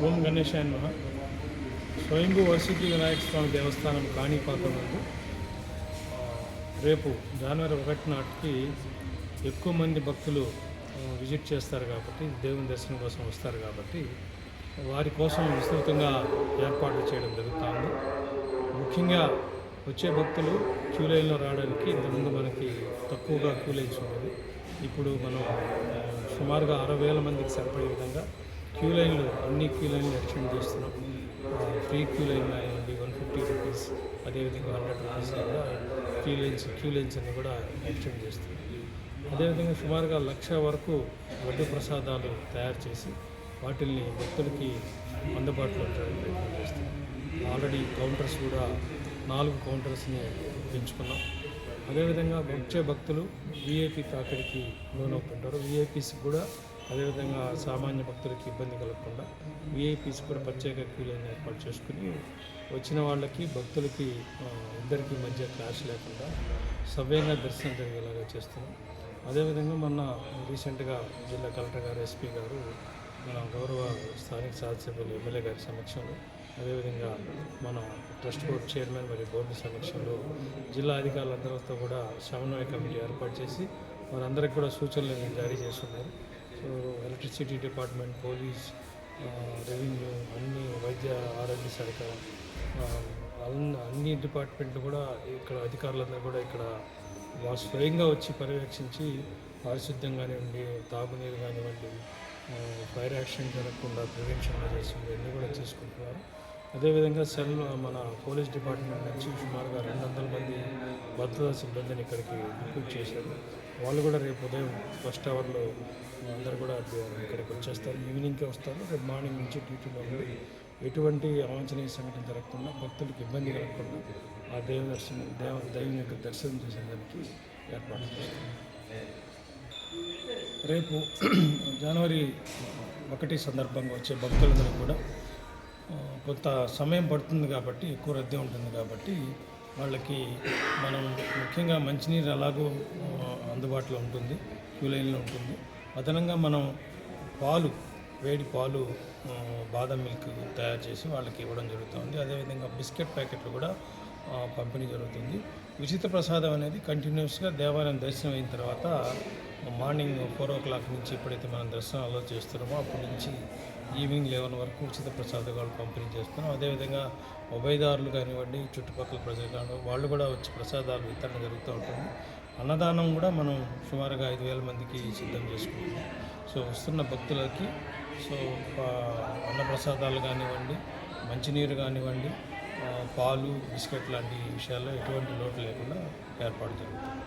ఓం గణేశాయ నమః. స్వయంభూ వసతి వినాయక స్వామి దేవస్థానం కాణిపాకం నందు రేపు జనవరి 1 నాటికి ఎక్కువ మంది భక్తులు విజిట్ చేస్తారు కాబట్టి, దేవుని దర్శనం కోసం వస్తారు కాబట్టి వారి కోసం విస్తృతంగా ఏర్పాట్లు చేయడం జరుగుతుంది. ముఖ్యంగా వచ్చే భక్తులు క్యూ లైన్లో రావడానికి ఇంతకుముందు మనకి తక్కువగా క్యూ లైన్స్ ఉండేది. ఇప్పుడు మనం సుమారుగా 60,000 మందికి సరిపడే విధంగా క్యూ లైన్లు, అన్ని క్యూ లైన్లు ఎక్స్టెండ్ చేస్తున్నాం. ఫ్రీ క్యూ లైన్ అయ్యండి 150 రూపీస్, అదేవిధంగా 100 రూపీస్ కూడా క్యూ లైన్స్ అన్ని కూడా ఎక్స్టెండ్ చేస్తున్నాం. అదేవిధంగా సుమారుగా 1,00,000 వరకు వడ్డీ ప్రసాదాలు తయారు చేసి వాటిల్ని భక్తులకి అందుబాటులో ఉంచడానికి ప్రయత్నం చేస్తున్నాం. ఆల్రెడీ కౌంటర్స్ కూడా 4 కౌంటర్స్ని పెంచుకున్నాం. అదేవిధంగా వచ్చే భక్తులు వీఐపీ తాకిడికి లోనవుతుంటారు. వీఐపీస్ కూడా అదేవిధంగా సామాన్య భక్తులకి ఇబ్బంది కలగకుండా వీఐపీస్ కూడా ప్రత్యేక క్యూ లైన్ ఏర్పాటు చేసుకుని వచ్చిన వాళ్ళకి, భక్తులకి ఇద్దరికి మధ్య క్లాష్ లేకుండా సవ్యంగా దర్శనం జరిగేలాగా చేస్తున్నాం. అదేవిధంగా మొన్న రీసెంట్గా జిల్లా కలెక్టర్ గారు, ఎస్పీ గారు, మన గౌరవ స్థానిక శాసనసభ్యులు ఎమ్మెల్యే గారి సమక్షంలో, అదేవిధంగా మన ట్రస్ట్ బోర్డు చైర్మన్ మరియు బోర్డు సమక్షంలో జిల్లా అధికారులందరితో కూడా సమన్వయ కమిటీ ఏర్పాటు చేసి వారందరికీ కూడా సూచనలు జారీ చేస్తున్నారు. So electricity department, police, revenue, అన్ని వైద్య ఆరోగ్య శాఖ, అన్ని డిపార్ట్మెంట్లు కూడా ఇక్కడ అధికారులందరూ కూడా ఇక్కడ స్వయంగా వచ్చి పర్యవేక్షించి పారిశుద్ధ్యం కానివ్వండి, తాగునీరు కానివ్వండి, ఫైర్ యాక్సిడెంట్ జరగకుండా ప్రివెన్షన్ మెజర్స్ ఇవన్నీ కూడా తీసుకుంటున్నారు. అదేవిధంగా మన పోలీస్ డిపార్ట్మెంట్ నుంచి సుమారుగా 200 మంది భద్రతా సిబ్బందిని ఇక్కడికి రిక్రూట్ చేశారు. వాళ్ళు కూడా రేపు ఉదయం ఫస్ట్ అవర్లో అందరూ కూడా ఇక్కడికి వచ్చేస్తారు. ఈవినింగ్కే వస్తారు. రేపు మార్నింగ్ నుంచి డ్యూటీలో ఉండి ఎటువంటి అవాంఛనీయ సంఘటన జరగకుండా, భక్తులకు ఇబ్బంది కలగకుండా ఆ దైవం యొక్క దర్శనం చేసేదానికి ఏర్పాటు చేస్తారు. రేపు జనవరి 1 సందర్భంగా వచ్చే భక్తులందరూ కూడా కొంత సమయం పడుతుంది కాబట్టి, ఎక్కువ రద్దీ ఉంటుంది కాబట్టి వాళ్ళకి మనం ముఖ్యంగా మంచినీరు ఎలాగో అందుబాటులో ఉంటుంది, క్యూ లైన్లో ఉంటుంది. అదనంగా మనం వేడి పాలు, బాదం మిల్క్ తయారు చేసి వాళ్ళకి ఇవ్వడం జరుగుతుంది. అదేవిధంగా బిస్కెట్ ప్యాకెట్లు కూడా పంపిణీ జరుగుతుంది. ఉచిత ప్రసాదం అనేది కంటిన్యూస్గా దేవాలయం దర్శనం అయిన తర్వాత మార్నింగ్ 4 o'clock నుంచి ఎప్పుడైతే మనం దర్శనం అలో చేస్తున్నామో అప్పటి నుంచి ఈవినింగ్ 11 వరకు ఉచిత ప్రసాదాలు పంపిణీ చేస్తున్నాం. అదేవిధంగా ఉభయదారులు కానివ్వండి, చుట్టుపక్కల ప్రజలు కానివ్వండి, వాళ్ళు కూడా వచ్చి ప్రసాదాలు వితరణ జరుగుతూ ఉంటుంది. అన్నదానం కూడా మనం సుమారుగా 5,000 మందికి సిద్ధం చేసుకుంటున్నాం. సో వస్తున్న భక్తులకి అన్నప్రసాదాలు కానివ్వండి, మంచినీరు కానివ్వండి, పాలు, బిస్కెట్ లాంటి విషయాల్లో ఎటువంటి లోటు లేకుండా ఏర్పాటు జరుగుతుంది.